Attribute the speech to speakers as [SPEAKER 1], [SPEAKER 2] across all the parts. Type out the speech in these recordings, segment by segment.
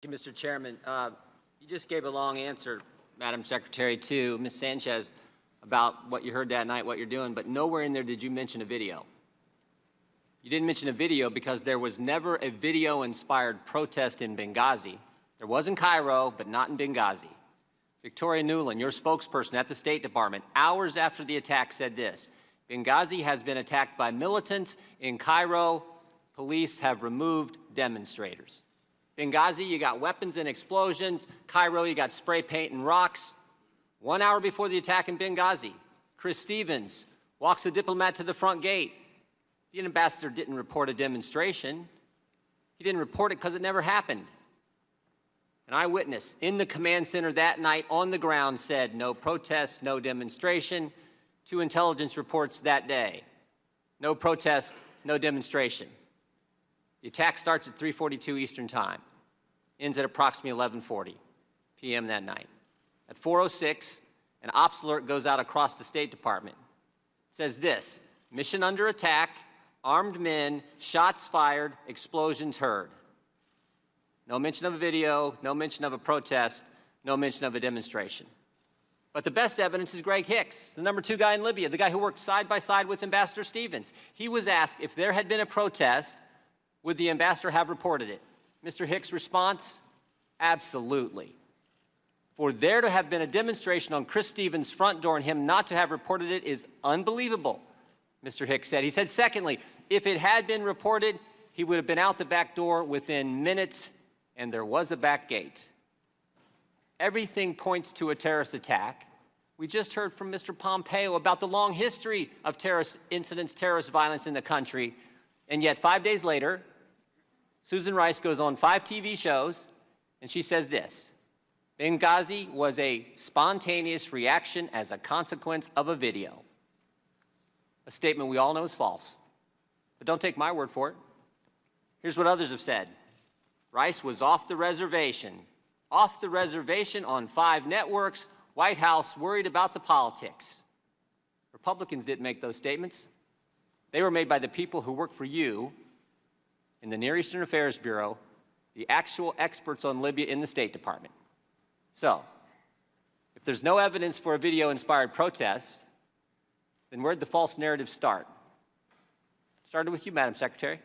[SPEAKER 1] Thank you, Mr. Chairman. You just gave a long answer, Madam Secretary, to Ms. Sanchez about what you heard that night, what you're doing, but nowhere in there did you mention a video. You didn't mention a video because there was never a video-inspired protest in Benghazi. There was in Cairo, but not in Benghazi. Victoria Nuland, your spokesperson at the State Department, hours after the attack said this: Benghazi has been attacked by militants. In Cairo, police have removed demonstrators. Benghazi, you got weapons and explosions. Cairo, you got spray paint and rocks. 1 hour before the attack in Benghazi, Chris Stevens walks the diplomat to the front gate. The ambassador didn't report a demonstration. He didn't report it because it never happened. An eyewitness in the command center that night on the ground said no protest, no demonstration. 2 intelligence reports that day. No protest, no demonstration. The attack starts at 3:42 Eastern Time, ends at approximately 11:40 p.m. that night. At 4:06, an ops alert goes out across the State Department. It says this: mission under attack, armed men, shots fired, explosions heard. No mention of a video, no mention of a protest, no mention of a demonstration. But the best evidence is Greg Hicks, the #2 guy in Libya, the guy who worked side by side with Ambassador Stevens. He was asked if there had been a protest, would the ambassador have reported it? Mr. Hicks' response: absolutely. For there to have been a demonstration on Chris Stevens' front door and him not to have reported it is unbelievable, Mr. Hicks said. He said, secondly, if it had been reported, he would have been out the back door within minutes, and there was a back gate. Everything points to a terrorist attack. We just heard from Mr. Pompeo about the long history of terrorist incidents, terrorist violence in the country, and yet 5 days later, Susan Rice goes on 5 TV shows, and she says this: Benghazi was a spontaneous reaction as a consequence of a video. A statement we all know is false. But don't take my word for it. Here's what others have said. Rice was off the reservation on 5 networks, White House worried about the politics. Republicans didn't make those statements. They were made by the people who work for you in the Near Eastern Affairs Bureau, the actual experts on Libya in the State Department. So, if there's no evidence for a video-inspired protest, then where'd the false narrative start? It started with you, Madam Secretary.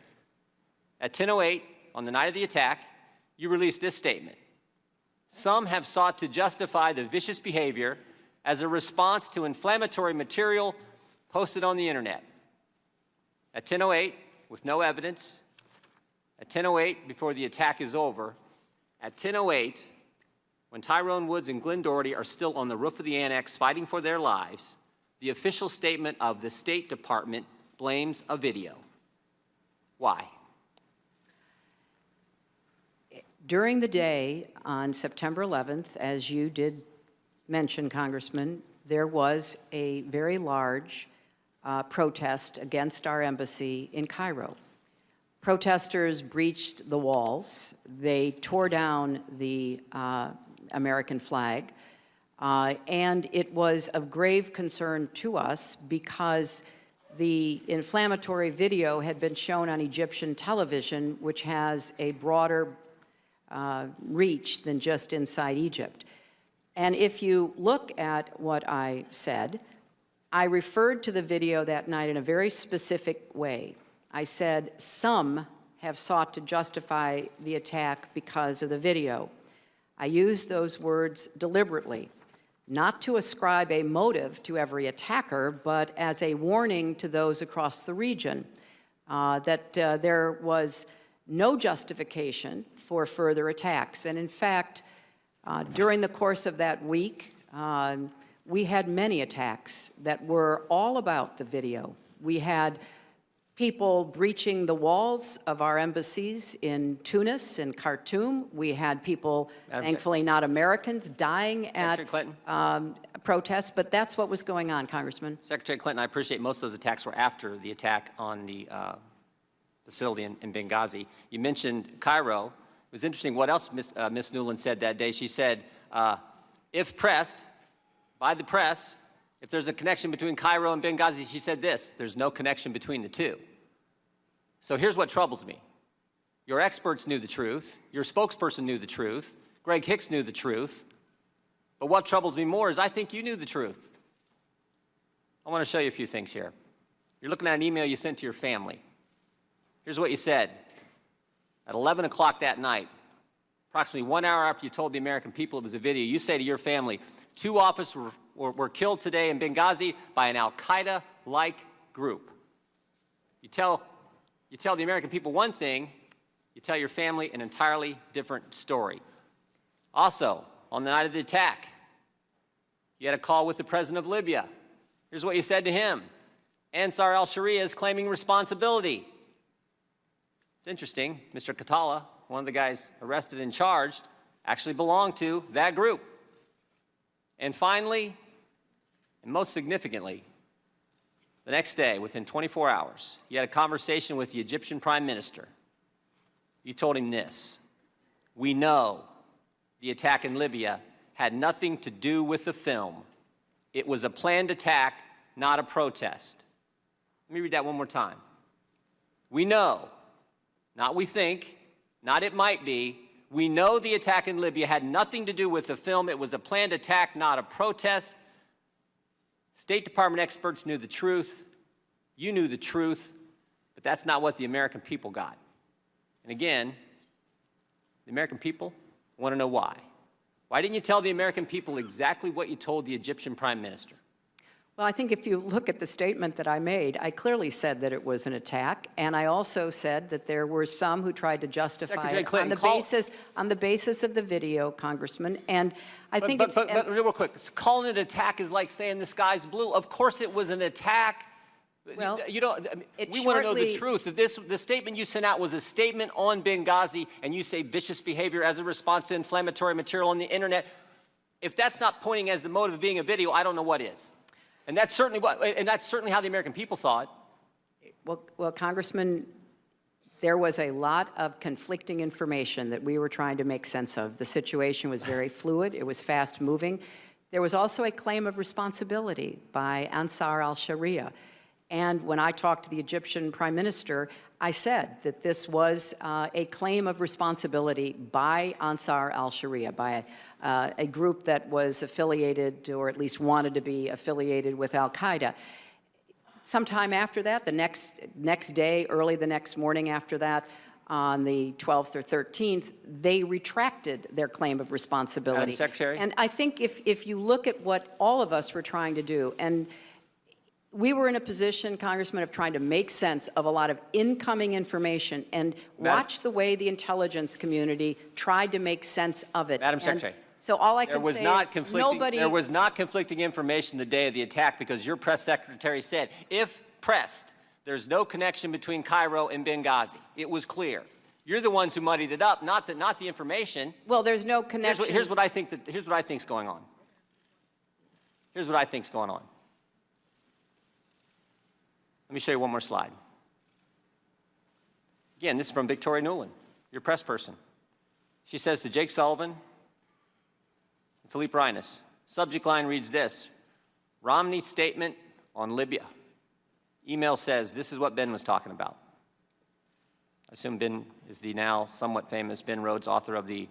[SPEAKER 1] At 10:08, on the night of the attack, you released this statement: some have sought to justify the vicious behavior as a response to inflammatory material posted on the internet. At 10:08, with no evidence, at 10:08, before the attack is over, at 10:08, when Tyrone Woods and Glenn Doherty are still on the roof of the annex fighting for their lives, the official statement of the State Department blames a video. Why?
[SPEAKER 2] During the day on September 11th, as you did mention, Congressman, there was a very large protest against our embassy in Cairo. Protesters breached the walls. They tore down the American flag. And it was of grave concern to us because the inflammatory video had been shown on Egyptian television, which has a broader reach than just inside Egypt. And if you look at what I said, I referred to the video that night in a very specific way. I said, some have sought to justify the attack because of the video. I used those words deliberately, not to ascribe a motive to every attacker, but as a warning to those across the region that there was no justification for further attacks. And in fact, during the course of that week, we had many attacks that were all about the video. We had people breaching the walls of our embassies in Tunis and Khartoum. We had people, thankfully not Americans, dying at protests, but that's what was going on, Congressman.
[SPEAKER 1] Secretary Clinton, I appreciate most of those attacks were after the attack on the facility in Benghazi. You mentioned Cairo. It was interesting what else Ms. Nuland said that day. She said, if pressed by the press, if there's a connection between Cairo and Benghazi, she said this: there's no connection between the two. So here's what troubles me. Your experts knew the truth. Your spokesperson knew the truth. Greg Hicks knew the truth. But what troubles me more is I think you knew the truth. I want to show you a few things here. You're looking at an email you sent to your family. Here's what you said. At 11 o'clock that night, approximately 1 hour after you told the American people it was a video, you say to your family, 2 officers were killed today in Benghazi by an al-Qaeda-like group. You tell the American people one thing, you tell your family an entirely different story. Also, on the night of the attack, you had a call with the president of Libya. Here's what you said to him. Ansar al-Sharia is claiming responsibility. It's interesting, Mr. Katala, one of the guys arrested and charged, actually belonged to that group. And finally, and most significantly, the next day, within 24 hours, you had a conversation with the Egyptian Prime Minister. You told him this: we know the attack in Libya had nothing to do with the film. It was a planned attack, not a protest. Let me read that one more time. We know, not we think, not it might be, we know the attack in Libya had nothing to do with the film. It was a planned attack, not a protest. State Department experts knew the truth. You knew the truth, but that's not what the American people got. And again, the American people want to know why. Why didn't you tell the American people exactly what you told the Egyptian Prime Minister?
[SPEAKER 2] Well, I think if you look at the statement that I made, I clearly said that it was an attack, and I also said that there were some who tried to justify it on the basis of the video, Congressman. And I think
[SPEAKER 1] But real quick, calling it an attack is like saying the sky's blue. Of course, it was an attack.
[SPEAKER 2] Well,
[SPEAKER 1] we want to know the truth. The statement you sent out was a statement on Benghazi, and you say vicious behavior as a response to inflammatory material on the internet. If that's not pointing as the motive of being a video, I don't know what is. And that's certainly how the American people saw it.
[SPEAKER 2] Well, Congressman, there was a lot of conflicting information that we were trying to make sense of. The situation was very fluid. It was fast-moving. There was also a claim of responsibility by Ansar al-Sharia. And when I talked to the Egyptian Prime Minister, I said that this was a claim of responsibility by Ansar al-Sharia, by a group that was affiliated, or at least wanted to be affiliated, with al-Qaeda. Sometime after that, the next day, early the next morning after that, on the 12th or 13th, they retracted their claim of responsibility.
[SPEAKER 1] Madam Secretary?
[SPEAKER 2] And I think if you look at what all of us were trying to do, and we were in a position, Congressman, of trying to make sense of a lot of incoming information and watch the way the intelligence community tried to make sense of it.
[SPEAKER 1] Madam Secretary.
[SPEAKER 2] So all I can say is nobody...
[SPEAKER 1] There was not conflicting information the day of the attack because your press secretary said, if pressed, there's no connection between Cairo and Benghazi. It was clear. You're the ones who muddied it up, not the information.
[SPEAKER 2] Well, there's no connection.
[SPEAKER 1] Here's what I think's going on. Here's what I think's going on. Let me show you one more slide. Again, this is from Victoria Nuland, your press person. She says to Jake Sullivan and Philippe Reines, subject line reads this: Romney's statement on Libya. Email says, this is what Ben was talking about. I assume Ben is the now somewhat famous Ben Rhodes, author of the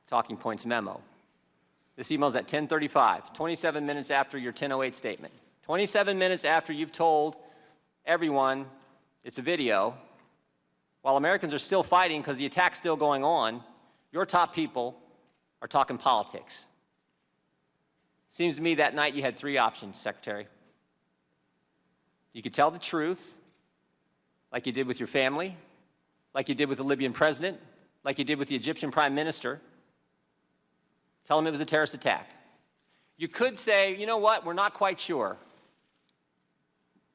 [SPEAKER 1] Talking Points memo. This email is at 10:35, 27 minutes after your 10:08 statement. 27 minutes after you've told everyone it's a video. While Americans are still fighting because the attack's still going on, your top people are talking politics. Seems to me that night you had 3 options, Secretary. You could tell the truth, like you did with your family, like you did with the Libyan president, like you did with the Egyptian prime minister. Tell them it was a terrorist attack. You could say, you know what, we're not quite sure.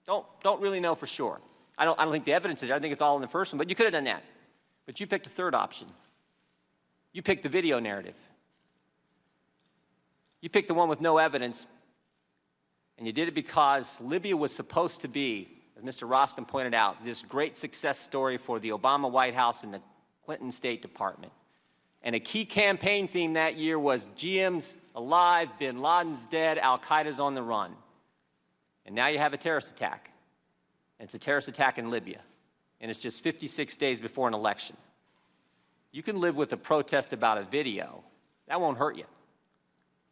[SPEAKER 1] Don't really know for sure. I don't think the evidence is there. I think it's all in the first one, but you could have done that. But you picked a third option. You picked the video narrative. You picked the one with no evidence, and you did it because Libya was supposed to be, as Mr. Roskin pointed out, this great success story for the Obama White House and the Clinton State Department. And a key campaign theme that year was GM's alive, bin Laden's dead, al-Qaeda's on the run. And now you have a terrorist attack. And it's a terrorist attack in Libya. And it's just 56 days before an election. You can live with a protest about a video. That won't hurt you.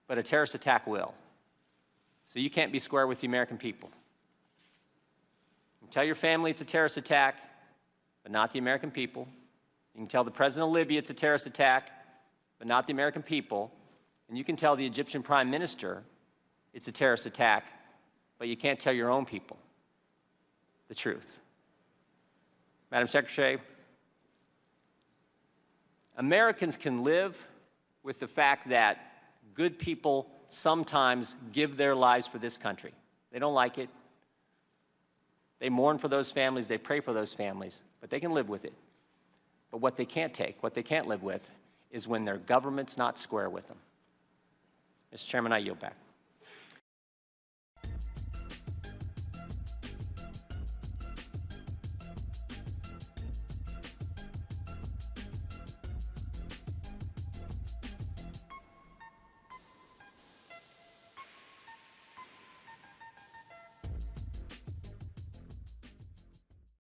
[SPEAKER 1] But a terrorist attack will. So you can't be square with the American people. You can tell your family it's a terrorist attack, but not the American people. You can tell the president of Libya it's a terrorist attack, but not the American people. And you can tell the Egyptian prime minister it's a terrorist attack, but you can't tell your own people the truth. Madam Secretary, Americans can live with the fact that good people sometimes give their lives for this country. They don't like it. They mourn for those families, they pray for those families, but they can live with it. But what they can't take, what they can't live with, is when their government's not square with them. Mr. Chairman, I yield back.